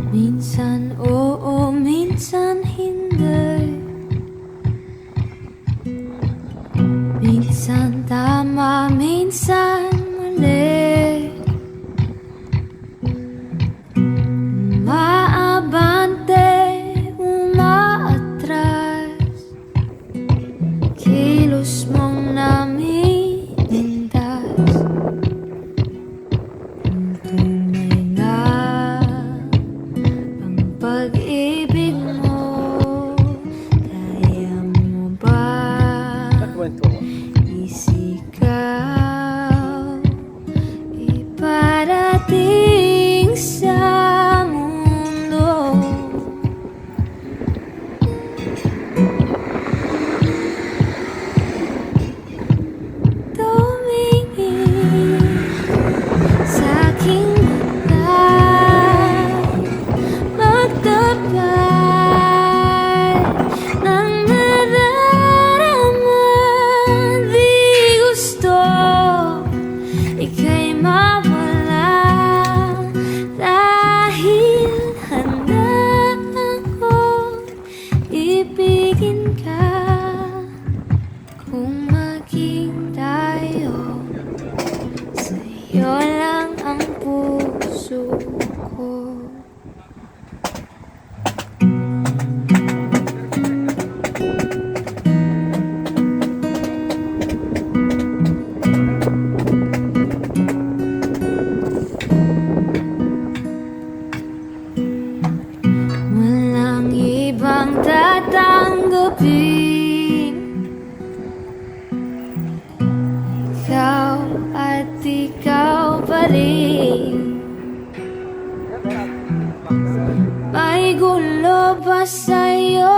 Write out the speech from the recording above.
Minsan oo, minsan hindi. Minsan tama, minsan mali. Umaabante, umaatras. Kilos mong naminintas. Tunay na ang pag-ibig mo. Kaya mo ba isigaw, iparating sa mundo? Tumingin sa aking mata, magtapat ng nadarama. Di gusto ika'y mawala, dahil handa akong ibigin ka. Kung maging tayo, sa'yo lang ang puso ko. Walang ibang tatanggapin, ikaw at ikaw pa rin. May gulo ba sa'yo?